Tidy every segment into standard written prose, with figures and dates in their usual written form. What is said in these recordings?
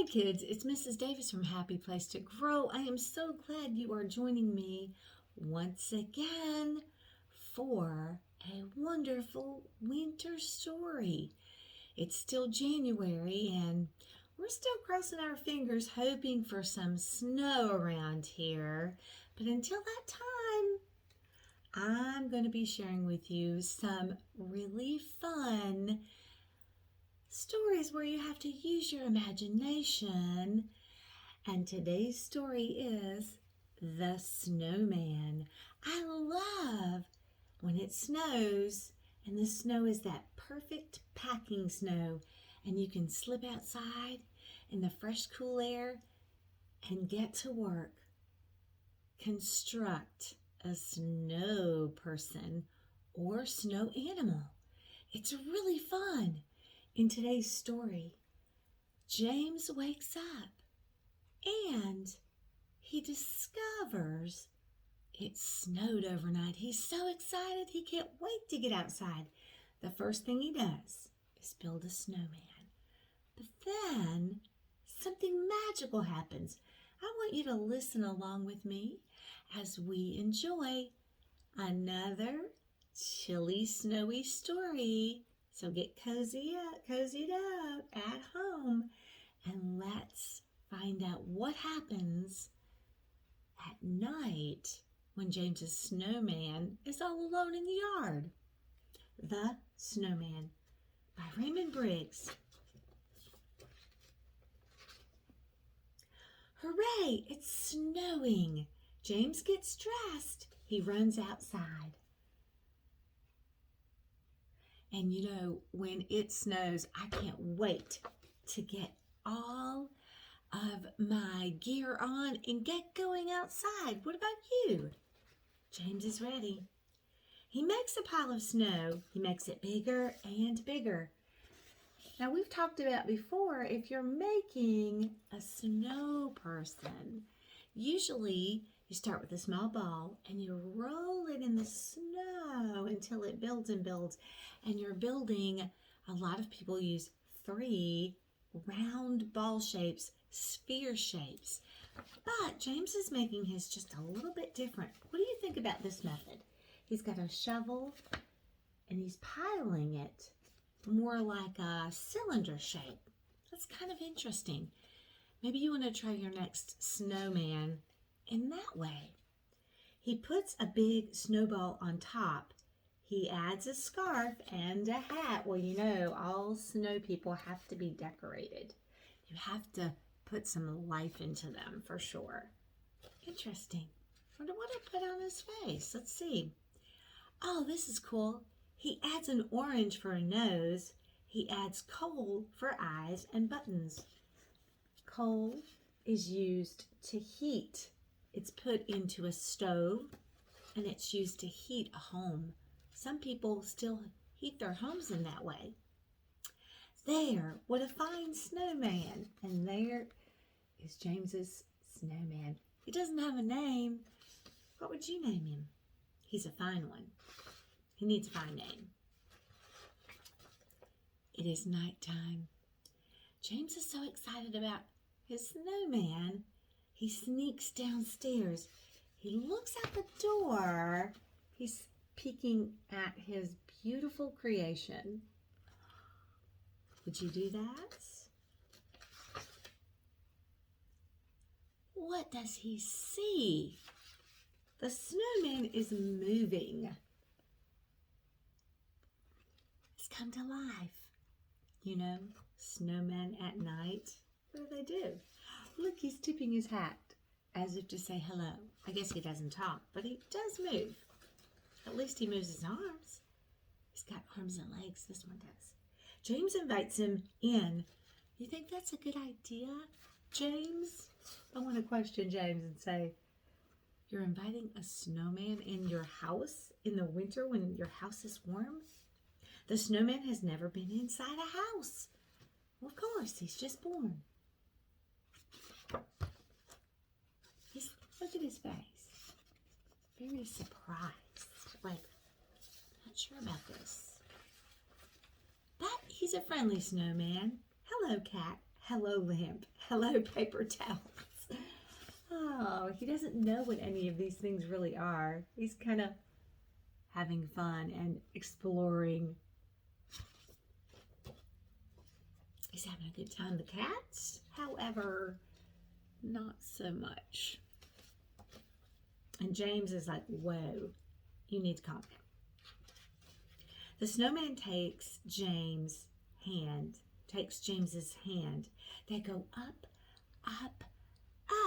Hey kids, it's Mrs. Davis from Happy Place to Grow. I am so glad you are joining me once again for a wonderful winter story. It's still January and we're still crossing our fingers hoping for some snow around here. But until that time, I'm going to be sharing with you some really fun stories where you have to use your imagination. And today's story is The Snowman. I love when it snows and the snow is that perfect packing snow and you can slip outside in the fresh cool air and get to work. Construct a snow person or snow animal. It's really fun. In today's story, James wakes up and he discovers it snowed overnight. He's so excited he can't wait to get outside. The first thing he does is build a snowman. But then something magical happens. I want you to listen along with me as we enjoy another chilly, snowy story. So get cozied up at home, and let's find out what happens at night when James's snowman is all alone in the yard. The Snowman by Raymond Briggs. Hooray! It's snowing. James gets dressed. He runs outside. And you know, when it snows, I can't wait to get all of my gear on and get going outside. What about you? James is ready. He makes a pile of snow. He makes it bigger and bigger. Now, we've talked about before, if you're making a snow person, usually you start with a small ball and you roll it in the snow until it builds and builds. And you're building, a lot of people use 3 round ball shapes, sphere shapes. But James is making his just a little bit different. What do you think about this method? He's got a shovel and he's piling it more like a cylinder shape. That's kind of interesting. Maybe you want to try your next snowman in that way. He puts a big snowball on top. He adds a scarf and a hat. Well, you know, all snow people have to be decorated. You have to put some life into them for sure. Interesting. I wonder what I put on his face. Let's see. Oh, this is cool. He adds an orange for a nose. He adds coal for eyes and buttons. Coal is used to heat. It's put into a stove and it's used to heat a home. Some people still heat their homes in that way. There, what a fine snowman. And there is James's snowman. He doesn't have a name. What would you name him? He's a fine one. He needs a fine name. It is nighttime. James is so excited about his snowman. He sneaks downstairs. He looks out the door. He's peeking at his beautiful creation. Would you do that? What does he see? The snowman is moving. It's come to life. You know, snowmen at night, what do? Look, he's tipping his hat as if to say hello. I guess he doesn't talk, but he does move. At least he moves his arms. He's got arms and legs, this one does. James invites him in. You think that's a good idea, James? I want to question James and say, you're inviting a snowman in your house in the winter when your house is warm? The snowman has never been inside a house. Well, of course, he's just born. Look at his face. Very surprised. Like, not sure about this. But he's a friendly snowman. Hello, cat. hello lamp, hello paper towels. Oh, he doesn't know what any of these things really are. He's kind of having fun and exploring. He's having a good time. The cats, however, not so much. And James is like, whoa, you need to calm down. The snowman takes James's hand. They go up, up,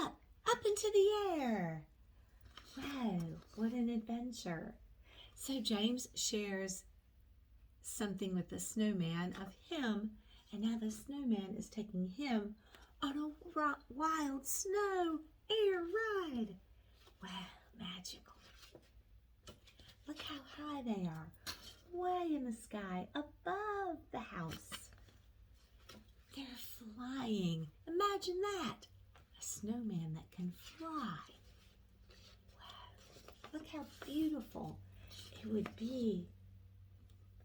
up, up into the air. Wow, what an adventure. So James shares something with the snowman of him, and now the snowman is taking him on a wild snow air ride. Wow, magical. Look how high they are, way in the sky, above the house. They're flying. Imagine that. A snowman that can fly. Wow, look how beautiful it would be.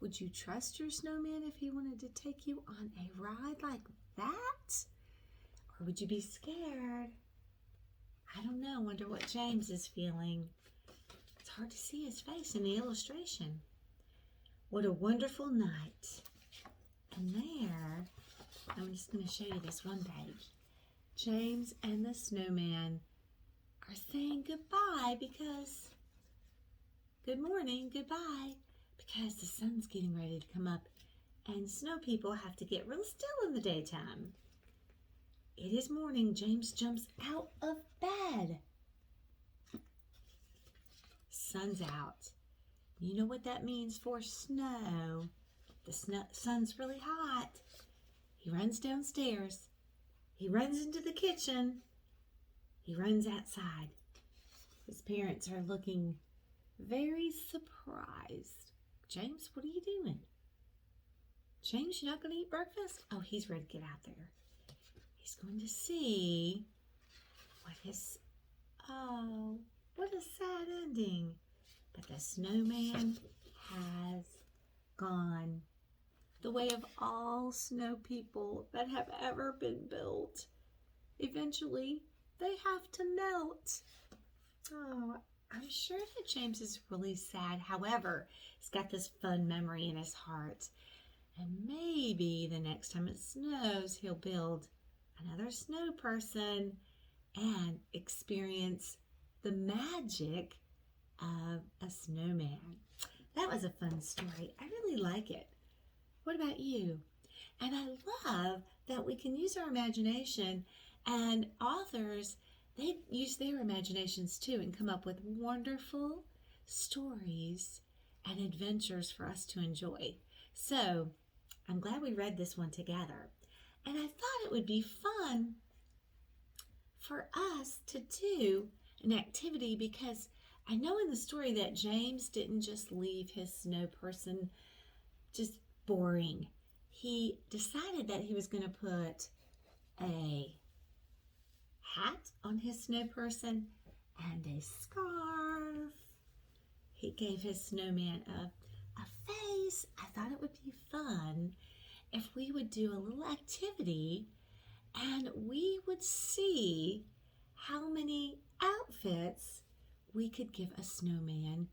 Would you trust your snowman if he wanted to take you on a ride like that? Or would you be scared? I don't know. Wonder what James is feeling. It's hard to see his face in the illustration. What a wonderful night. And there, I'm just going to show you this one page. James and the snowman are saying goodbye because, good morning, goodbye, because the sun's getting ready to come up and snow people have to get real still in the daytime. It is morning. James jumps out of bed. Sun's out. You know what that means for snow. The sun's really hot. He runs downstairs. He runs into the kitchen. He runs outside. His parents are looking very surprised. James, what are you doing? James, you're not going to eat breakfast? Oh, he's ready to get out there. He's going to see what what a sad ending. But the snowman has gone the way of all snow people that have ever been built. Eventually, they have to melt. Oh, I'm sure that James is really sad. However, he's got this fun memory in his heart. And maybe the next time it snows, he'll build another snow person and experience the magic of a snowman. That was a fun story. I really like it. What about you? And I love that we can use our imagination, and authors, they use their imaginations too and come up with wonderful stories and adventures for us to enjoy. So I'm glad we read this one together. And I thought it would be fun for us to do an activity because I know in the story that James didn't just leave his snow person just boring. He decided that he was going to put a hat on his snow person and a scarf. He gave his snowman a face. I thought it would be fun if we would do a little activity and we would see how many outfits we could give a snowman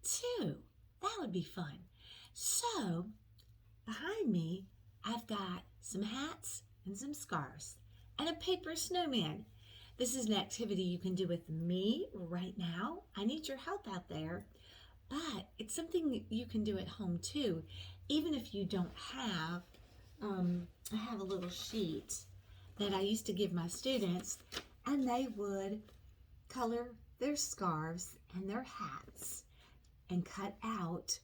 to. That would be fun. So behind me, I've got some hats and some scarves and a paper snowman. This is an activity you can do with me right now. I need your help out there, but it's something you can do at home too. Even if you don't have, I have a little sheet that I used to give my students, and they would color their scarves and their hats and cut out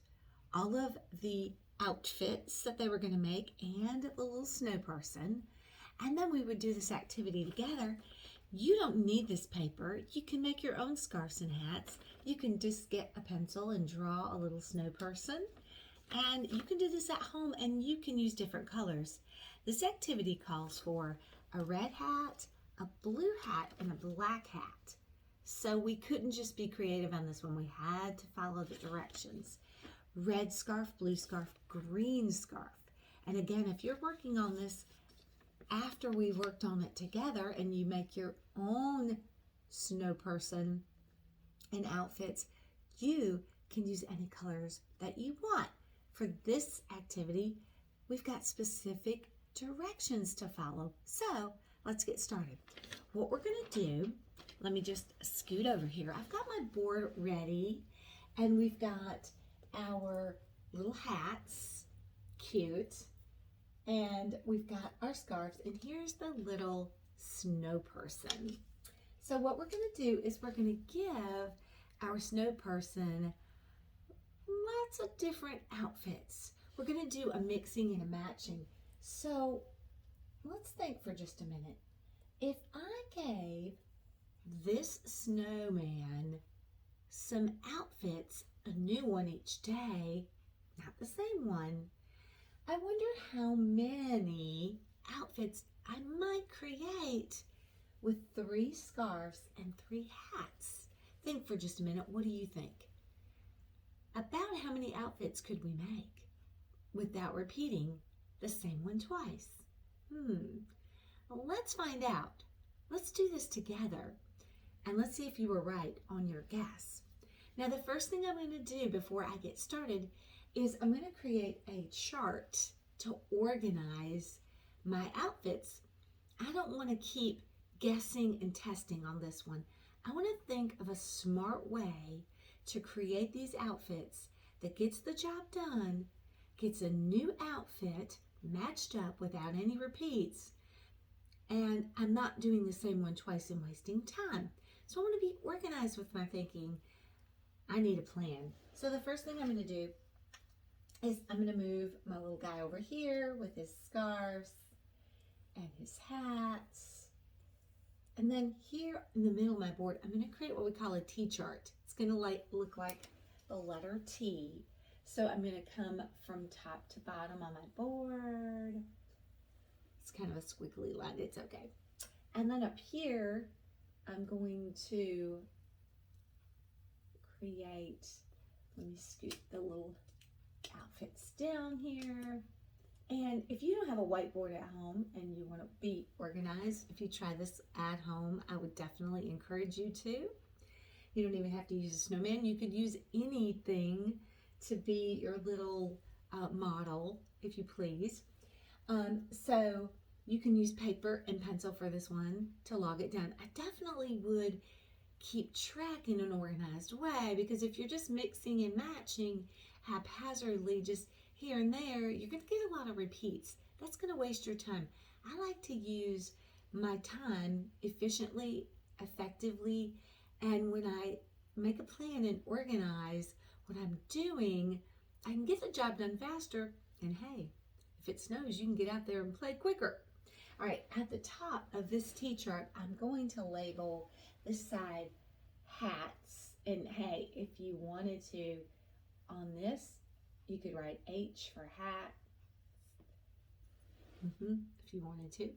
all of the outfits that they were going to make and the little snow person. And then we would do this activity together. You don't need this paper. You can make your own scarves and hats. You can just get a pencil and draw a little snow person. And you can do this at home and you can use different colors. This activity calls for a red hat, a blue hat, and a black hat. So we couldn't just be creative on this one. We had to follow the directions. Red scarf, blue scarf, green scarf. And again, if you're working on this after we've worked on it together and you make your own snow person and outfits, you can use any colors that you want. For this activity, we've got specific directions to follow. So let's get started. What we're going to do, let me just scoot over here. I've got my board ready, and we've got our little hats, cute, and we've got our scarves, and here's the little snow person. So what we're going to do is we're going to give our snow person lots of different outfits. We're going to do a mixing and a matching. So let's think for just a minute. If I gave this snowman some outfits, a new one each day, not the same one, I wonder how many outfits I might create with 3 scarves and 3 hats. Think for just a minute. What do you think? About how many outfits could we make without repeating the same one twice? Well, let's find out. Let's do this together, and let's see if you were right on your guess. Now, the first thing I'm going to do before I get started is I'm going to create a chart to organize my outfits. I don't want to keep guessing and testing on this one. I want to think of a smart way to create these outfits that gets the job done, gets a new outfit matched up without any repeats, and I'm not doing the same one twice and wasting time. So I want to be organized with my thinking. I need a plan. So the first thing I'm going to do is I'm going to move my little guy over here with his scarves and his hats. And then here in the middle of my board, I'm going to create what we call a T chart. It's going to look like the letter T. So I'm going to come from top to bottom on my board. It's kind of a squiggly line. It's okay. And then up here, I'm going to create, let me scoot the little outfits down here. And if you don't have a whiteboard at home and you want to be organized, if you try this at home, I would definitely encourage you to. You don't even have to use a snowman. You could use anything to be your little model, if you please. So you can use paper and pencil for this one to log it down. I definitely would keep track in an organized way, because if you're just mixing and matching haphazardly, just here and there, you're going to get a lot of repeats. That's going to waste your time. I like to use my time efficiently, effectively, and when I make a plan and organize what I'm doing, I can get the job done faster. And hey, if it snows, you can get out there and play quicker. All right, at the top of this T chart, I'm going to label this side hats. And hey, if you wanted to, on this, you could write H for hat, if you wanted to.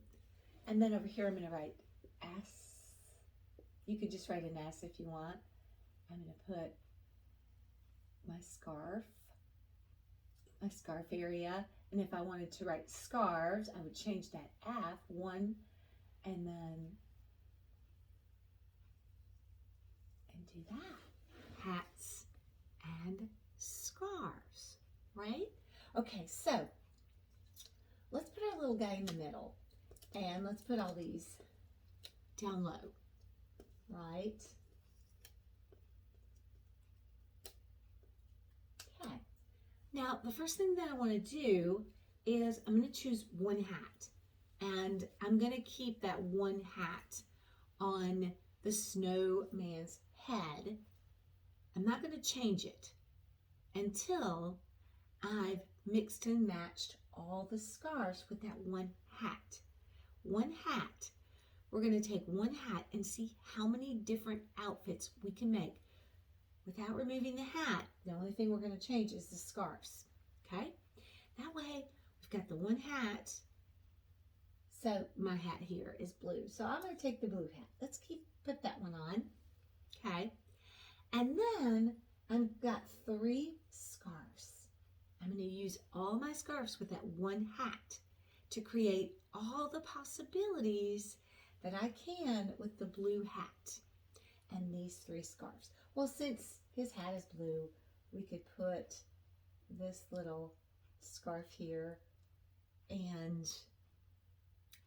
And then over here, I'm going to write S. You could just write an S if you want. I'm going to put my scarf area. And if I wanted to write scarves, I would change that F, one, and do that. Hats and scarves, right? Okay, so let's put our little guy in the middle, and let's put all these down low, right? Okay. Now, the first thing that I want to do is I'm going to choose one hat, and I'm going to keep that one hat on the snowman's head. I'm not going to change it until I've mixed and matched all the scarves with that one hat. One hat. We're going to take one hat and see how many different outfits we can make without removing the hat. The only thing we're going to change is the scarves. Okay? That way, we've got the one hat. So my hat here is blue. So I'm going to take the blue hat. Let's put that one on. Okay? And then I've got 3 scarves. I'm going to use all my scarves with that one hat. to create all the possibilities that I can with the blue hat and these 3 scarves. Well, since his hat is blue, we could put this little scarf here and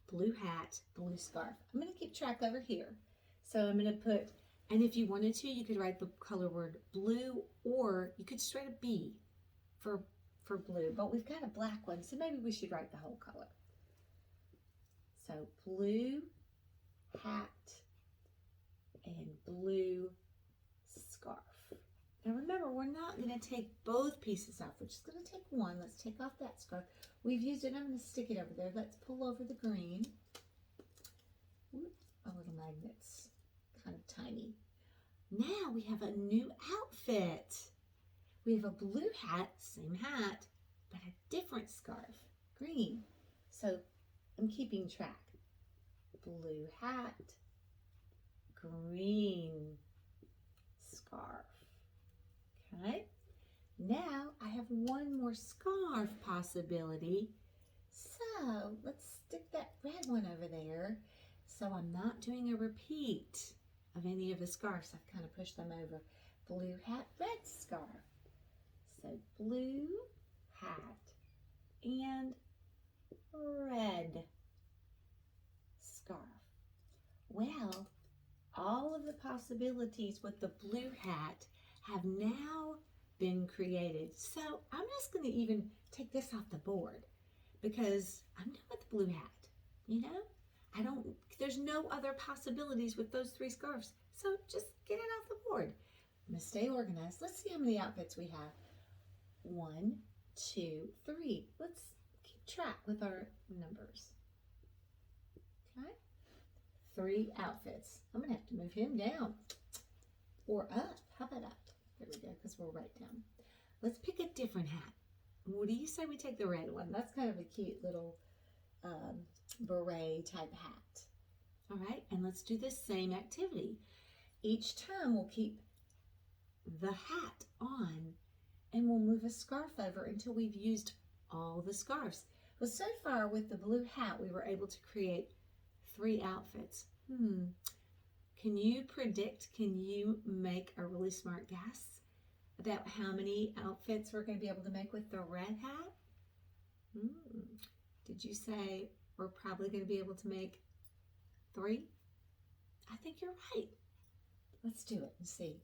blue hat, blue scarf. I'm going to keep track over here. So I'm going to put, and if you wanted to, you could write the color word blue, or you could just write a B for blue, but we've got a black one, so maybe we should write the whole color. So blue hat and blue scarf. Now remember, we're not going to take both pieces off. We're just going to take one. Let's take off that scarf. We've used it. I'm going to stick it over there. Let's pull over the green. Our little magnets, kind of tiny. Now we have a new outfit. We have a blue hat, same hat, but a different scarf, green. So I'm keeping track. Blue hat, green scarf. Okay. Now I have one more scarf possibility. So let's stick that red one over there. So I'm not doing a repeat of any of the scarves. I've kind of pushed them over. Blue hat, red scarf. So blue hat and red scarf. Well, all of the possibilities with the blue hat have now been created. So I'm just going to even take this off the board because I'm done with the blue hat. You know, there's no other possibilities with those 3 scarves. So just get it off the board. I'm going to stay organized. Let's see how many outfits we have. 1, 2, 3. Let's keep track with our numbers. Okay. 3 outfits. I'm going to have to move him down or up. How about up? There we go, because we're right down. Let's pick a different hat. What do you say we take the red one? That's kind of a cute little beret type hat. All right, and let's do the same activity. Each time we'll keep the hat on and we'll move a scarf over until we've used all the scarves. Well, so far with the blue hat, we were able to create 3 outfits. Can you predict, can you make a really smart guess about how many outfits we're going to be able to make with the red hat? Did you say we're probably going to be able to make 3? I think you're right. Let's do it and see.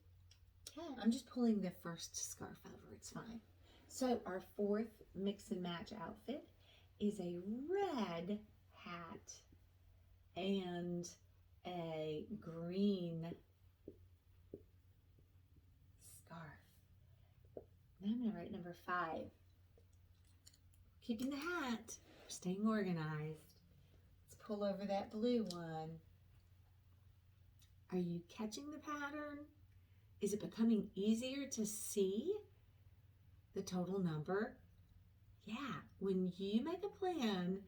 Okay, I'm just pulling the first scarf over. It's fine. So our 4th mix and match outfit is a red hat and a green scarf. Now I'm going to write number 5. Keeping the hat, staying organized. Let's pull over that blue one. Are you catching the pattern? Is it becoming easier to see the total number? Yeah, when you make a plan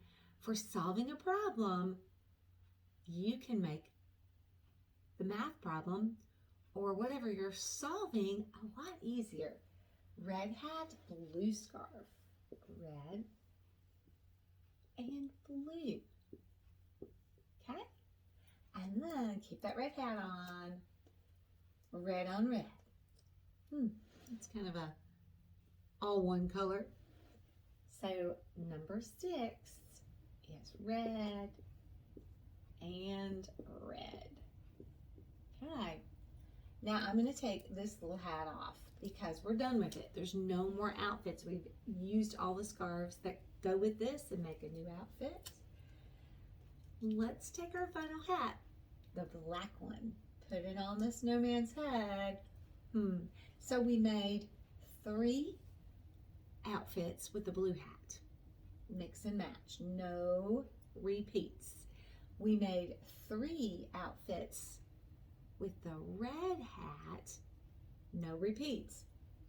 for solving a problem, you can make the math problem or whatever you're solving a lot easier. Red hat, blue scarf. Red and blue. Okay? And then keep that red hat on. Red on red. It's kind of a all one color. So number 6 is red and red. Okay. Now I'm going to take this little hat off because we're done with it. There's no more outfits. We've used all the scarves that go with this and make a new outfit. Let's take our final hat, the black one. Put it on the snowman's head. So we made 3 outfits with the blue hat. Mix and match. No repeats. We made 3 outfits with the red hat. No repeats.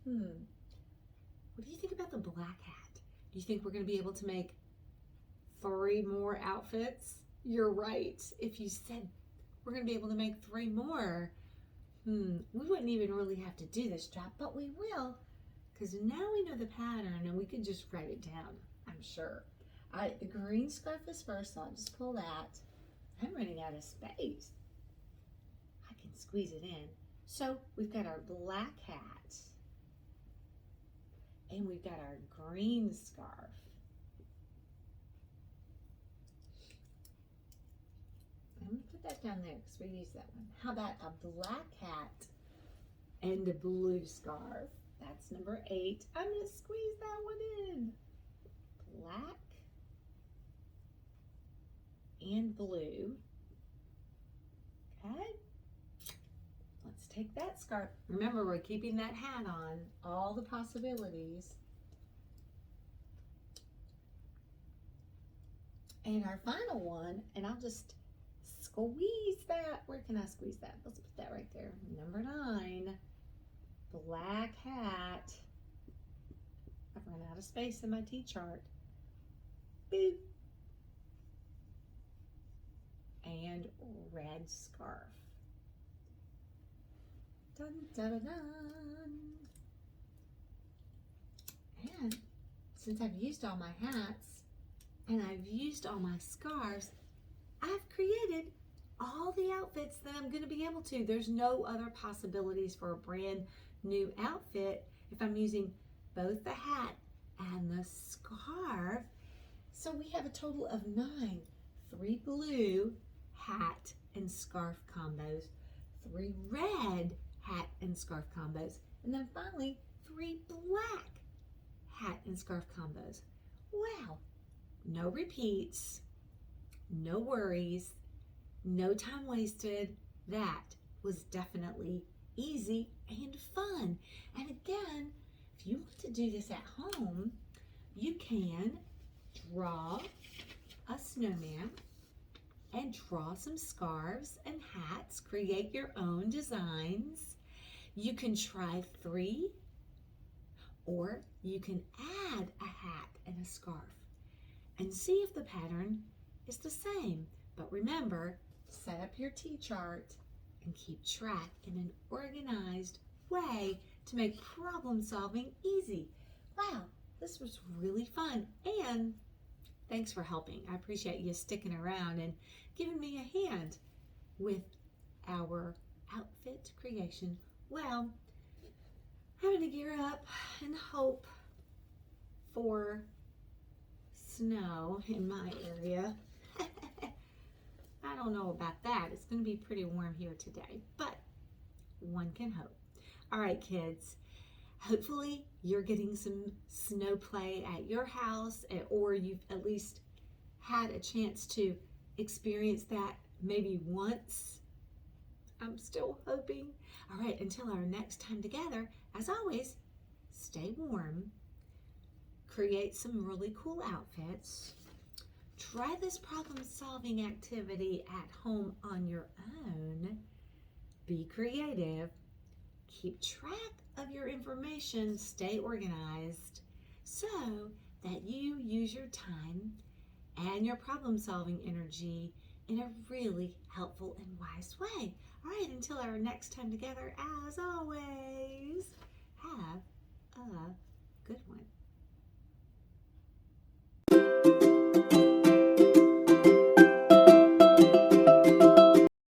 What do you think about the black hat? Do you think we're going to be able to make 3 more outfits? You're right. If you said we're going to be able to make 3 more, we wouldn't even really have to do this job, but we will, because now we know the pattern and we can just write it down, I'm sure. All right, the green scarf is first, so I'll just pull that. I'm running out of space. I can squeeze it in. So we've got our black hat, and we've got our green scarf. I'm going to put that down there because we use that one. How about a black hat and a blue scarf? That's number 8. I'm going to squeeze that one in. Black and blue. Okay. Let's take that scarf. Remember, we're keeping that hat on. All the possibilities. And our final one, and I'll just squeeze that. Where can I squeeze that? Let's put that right there. Number 9, black hat. I've run out of space in my T-chart. Boop. And red scarf. Dun, dun, dun, dun. And since I've used all my hats and I've used all my scarves, I've created all the outfits that I'm going to be able to. There's no other possibilities for a brand new outfit if I'm using both the hat and the scarf. So we have a total of 9. 3 blue hat and scarf combos, 3 red hat and scarf combos, and then finally 3 black hat and scarf combos. Wow, no repeats, no worries, no time wasted. That was definitely easy and fun. And again, if you want to do this at home, you can draw a snowman and draw some scarves and hats. Create your own designs. You can try 3, or you can add a hat and a scarf and see if the pattern is the same. But remember, set up your T-chart and keep track in an organized way to make problem solving easy. Wow, this was really fun, and thanks for helping. I appreciate you sticking around and giving me a hand with our outfit creation. Well, I'm going to gear up and hope for snow in my area. I don't know about that. It's going to be pretty warm here today, but one can hope. All right, kids. Hopefully you're getting some snow play at your house, or you've at least had a chance to experience that maybe once. I'm still hoping. All right, until our next time together, as always, stay warm, create some really cool outfits, try this problem-solving activity at home on your own, be creative, keep track of your information, stay organized so that you use your time and your problem-solving energy in a really helpful and wise way. All right, until our next time together, as always, have a good one.